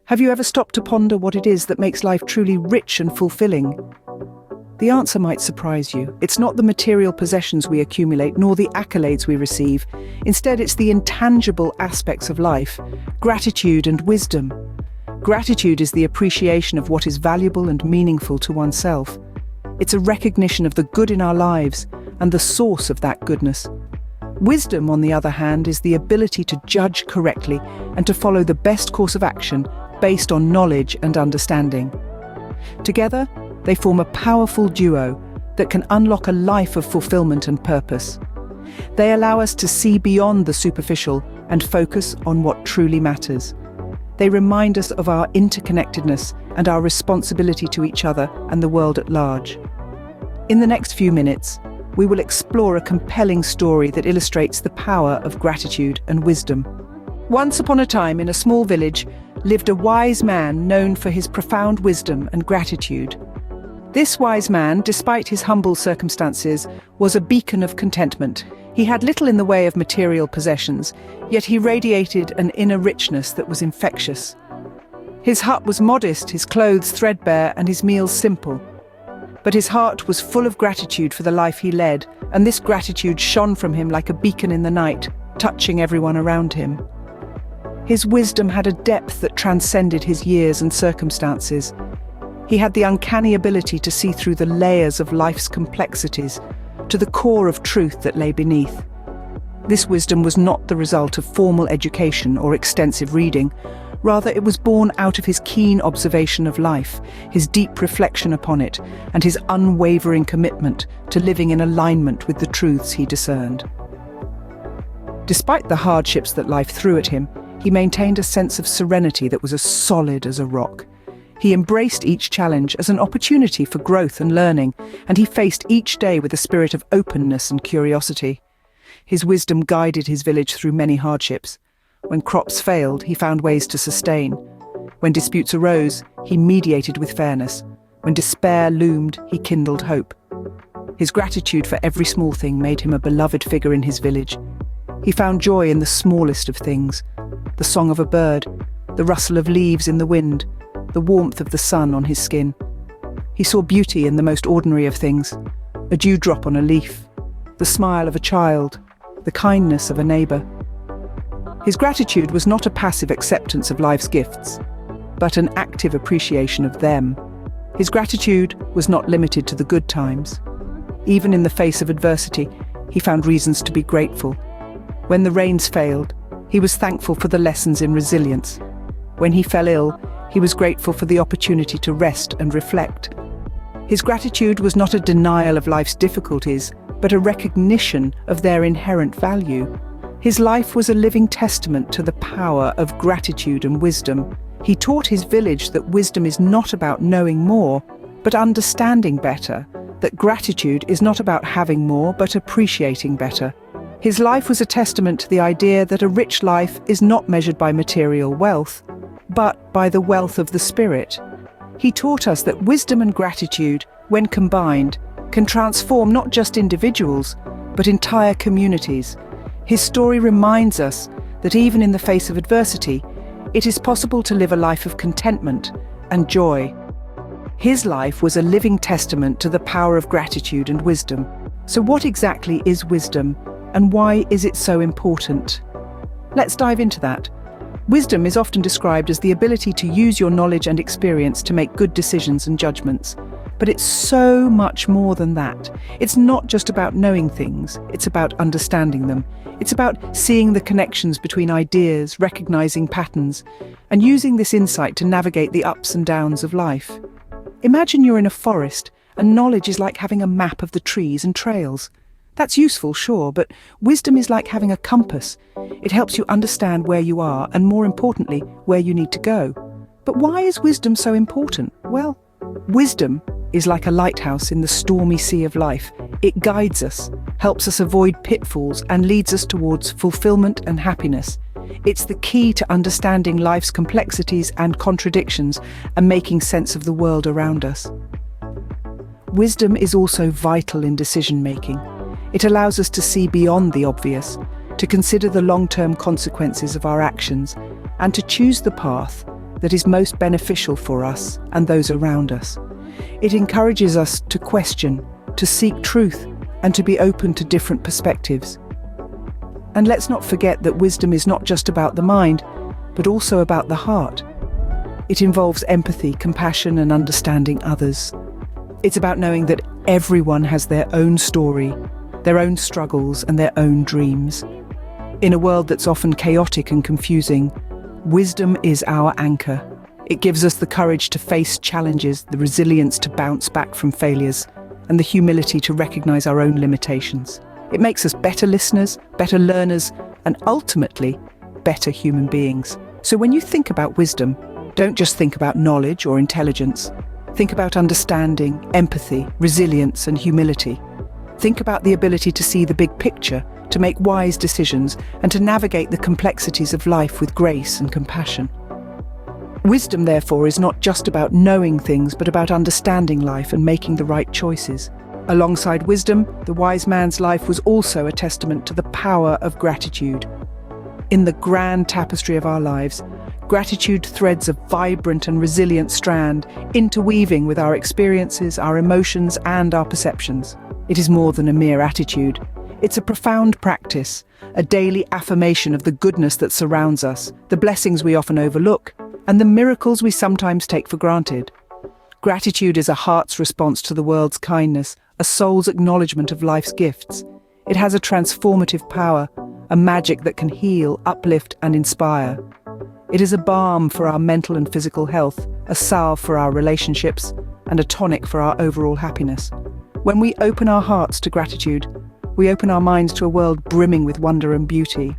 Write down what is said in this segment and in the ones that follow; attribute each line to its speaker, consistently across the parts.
Speaker 1: Have you ever stopped to ponder what it is that makes life truly rich and fulfilling? The answer might surprise you. It's not the material possessions we accumulate, nor the accolades we receive. Instead, it's the intangible aspects of life, gratitude and wisdom. Gratitude is the appreciation of what is valuable and meaningful to oneself. It's a recognition of the good in our lives and the source of that goodness. Wisdom, on the other hand, is the ability to judge correctly and to follow the best course of action based on knowledge and understanding. Together, they form a powerful duo that can unlock a life of fulfillment and purpose. They allow us to see beyond the superficial and focus on what truly matters. They remind us of our interconnectedness and our responsibility to each other and the world at large. In the next few minutes, we will explore a compelling story that illustrates the power of gratitude and wisdom. Once upon a time, in a small village, lived a wise man known for his profound wisdom and gratitude. This wise man, despite his humble circumstances, was a beacon of contentment. He had little in the way of material possessions, yet he radiated an inner richness that was infectious. His hut was modest, his clothes threadbare, and his meals simple. But his heart was full of gratitude for the life he led, and this gratitude shone from him like a beacon in the night, touching everyone around him. His wisdom had a depth that transcended his years and circumstances. He had the uncanny ability to see through the layers of life's complexities to the core of truth that lay beneath. This wisdom was not the result of formal education or extensive reading. Rather, it was born out of his keen observation of life, his deep reflection upon it, and his unwavering commitment to living in alignment with the truths he discerned. Despite the hardships that life threw at him, he maintained a sense of serenity that was as solid as a rock. He embraced each challenge as an opportunity for growth and learning, and he faced each day with a spirit of openness and curiosity. His wisdom guided his village through many hardships. When crops failed, he found ways to sustain. When disputes arose, he mediated with fairness. When despair loomed, he kindled hope. His gratitude for every small thing made him a beloved figure in his village. He found joy in the smallest of things: the song of a bird, the rustle of leaves in the wind, the warmth of the sun on his skin. He saw beauty in the most ordinary of things: a dewdrop on a leaf, the smile of a child, the kindness of a neighbour. His gratitude was not a passive acceptance of life's gifts, but an active appreciation of them. His gratitude was not limited to the good times. Even in the face of adversity, he found reasons to be grateful. When the rains failed, he was thankful for the lessons in resilience. When he fell ill, he was grateful for the opportunity to rest and reflect. His gratitude was not a denial of life's difficulties, but a recognition of their inherent value. His life was a living testament to the power of gratitude and wisdom. He taught his village that wisdom is not about knowing more, but understanding better, that gratitude is not about having more, but appreciating better. His life was a testament to the idea that a rich life is not measured by material wealth, but by the wealth of the spirit. He taught us that wisdom and gratitude, when combined, can transform not just individuals, but entire communities. His story reminds us that even in the face of adversity, it is possible to live a life of contentment and joy. His life was a living testament to the power of gratitude and wisdom. So what exactly is wisdom, and why is it so important? Let's dive into that. Wisdom is often described as the ability to use your knowledge and experience to make good decisions and judgments. But it's so much more than that. It's not just about knowing things, it's about understanding them. It's about seeing the connections between ideas, recognizing patterns, and using this insight to navigate the ups and downs of life. Imagine you're in a forest, and knowledge is like having a map of the trees and trails. That's useful, sure, but wisdom is like having a compass. It helps you understand where you are, and more importantly, where you need to go. But why is wisdom so important? Well, wisdom is like a lighthouse in the stormy sea of life. It guides us, helps us avoid pitfalls, and leads us towards fulfillment and happiness. It's the key to understanding life's complexities and contradictions and making sense of the world around us. Wisdom is also vital in decision-making. It allows us to see beyond the obvious, to consider the long-term consequences of our actions, and to choose the path that is most beneficial for us and those around us. It encourages us to question, to seek truth, and to be open to different perspectives. And let's not forget that wisdom is not just about the mind, but also about the heart. It involves empathy, compassion, and understanding others. It's about knowing that everyone has their own story, their own struggles, and their own dreams. In a world that's often chaotic and confusing, wisdom is our anchor. It gives us the courage to face challenges, the resilience to bounce back from failures, and the humility to recognize our own limitations. It makes us better listeners, better learners, and ultimately, better human beings. So when you think about wisdom, don't just think about knowledge or intelligence. Think about understanding, empathy, resilience, and humility. Think about the ability to see the big picture, to make wise decisions, and to navigate the complexities of life with grace and compassion. Wisdom, therefore, is not just about knowing things, but about understanding life and making the right choices. Alongside wisdom, the wise man's life was also a testament to the power of gratitude. In the grand tapestry of our lives, gratitude threads a vibrant and resilient strand, interweaving with our experiences, our emotions, and our perceptions. It is more than a mere attitude. It's a profound practice, a daily affirmation of the goodness that surrounds us, the blessings we often overlook, and the miracles we sometimes take for granted. Gratitude is a heart's response to the world's kindness, a soul's acknowledgement of life's gifts. It has a transformative power, a magic that can heal, uplift, and inspire. It is a balm for our mental and physical health, a salve for our relationships, and a tonic for our overall happiness. When we open our hearts to gratitude, we open our minds to a world brimming with wonder and beauty.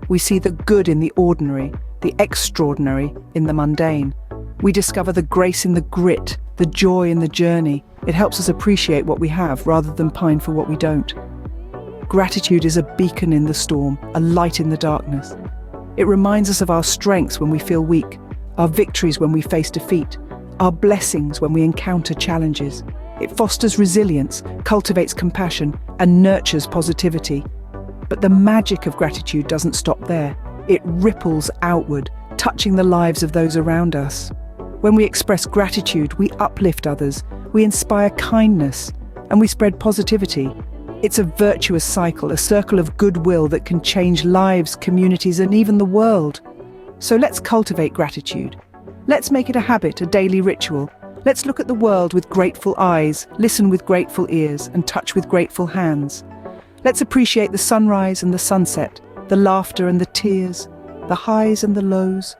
Speaker 1: We see the good in the ordinary, the extraordinary in the mundane. We discover the grace in the grit, the joy in the journey. It helps us appreciate what we have rather than pine for what we don't. Gratitude is a beacon in the storm, a light in the darkness. It reminds us of our strengths when we feel weak, our victories when we face defeat, our blessings when we encounter challenges. It fosters resilience, cultivates compassion, and nurtures positivity. But the magic of gratitude doesn't stop there. It ripples outward, touching the lives of those around us. When we express gratitude, we uplift others, we inspire kindness, and we spread positivity. It's a virtuous cycle, a circle of goodwill that can change lives, communities, and even the world. So let's cultivate gratitude. Let's make it a habit, a daily ritual. Let's look at the world with grateful eyes, listen with grateful ears, and touch with grateful hands. Let's appreciate the sunrise and the sunset, the laughter and the tears, the highs and the lows.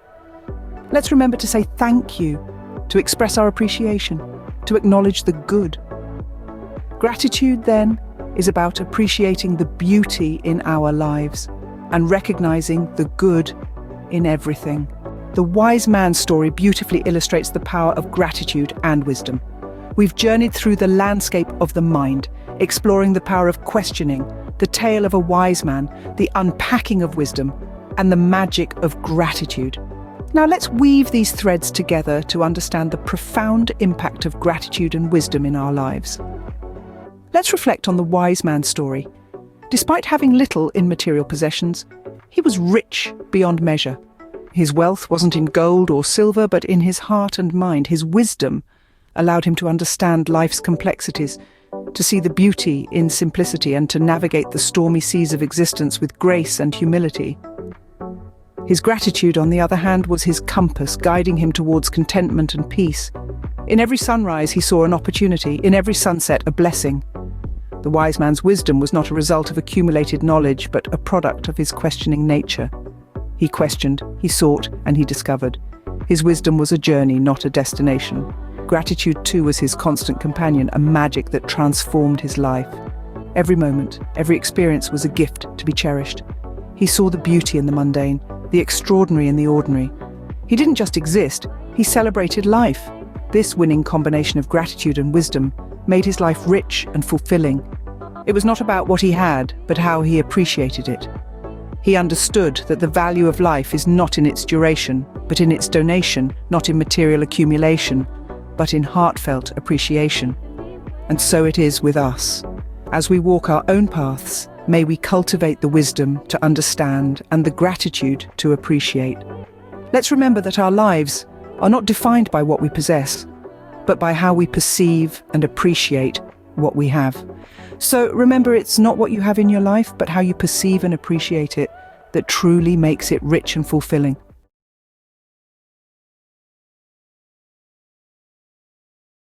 Speaker 1: Let's remember to say thank you, to express our appreciation, to acknowledge the good. Gratitude, then, is about appreciating the beauty in our lives and recognizing the good in everything. The wise man's story beautifully illustrates the power of gratitude and wisdom. We've journeyed through the landscape of the mind, exploring the power of questioning, the tale of a wise man, the unpacking of wisdom, and the magic of gratitude. Now let's weave these threads together to understand the profound impact of gratitude and wisdom in our lives. Let's reflect on the wise man's story. Despite having little in material possessions, he was rich beyond measure. His wealth wasn't in gold or silver, but in his heart and mind. His wisdom allowed him to understand life's complexities, to see the beauty in simplicity, and to navigate the stormy seas of existence with grace and humility. His gratitude, on the other hand, was his compass, guiding him towards contentment and peace. In every sunrise he saw an opportunity, in every sunset a blessing. The wise man's wisdom was not a result of accumulated knowledge, but a product of his questioning nature. He questioned, he sought, and he discovered. His wisdom was a journey, not a destination. Gratitude, too, was his constant companion, a magic that transformed his life. Every moment, every experience was a gift to be cherished. He saw the beauty in the mundane, the extraordinary in the ordinary. He didn't just exist, he celebrated life. This winning combination of gratitude and wisdom made his life rich and fulfilling. It was not about what he had, but how he appreciated it. He understood that the value of life is not in its duration, but in its donation, not in material accumulation, but in heartfelt appreciation. And so it is with us. As we walk our own paths, may we cultivate the wisdom to understand and the gratitude to appreciate. Let's remember that our lives are not defined by what we possess, but by how we perceive and appreciate what we have. So remember, it's not what you have in your life, but how you perceive and appreciate it that truly makes it rich and fulfilling.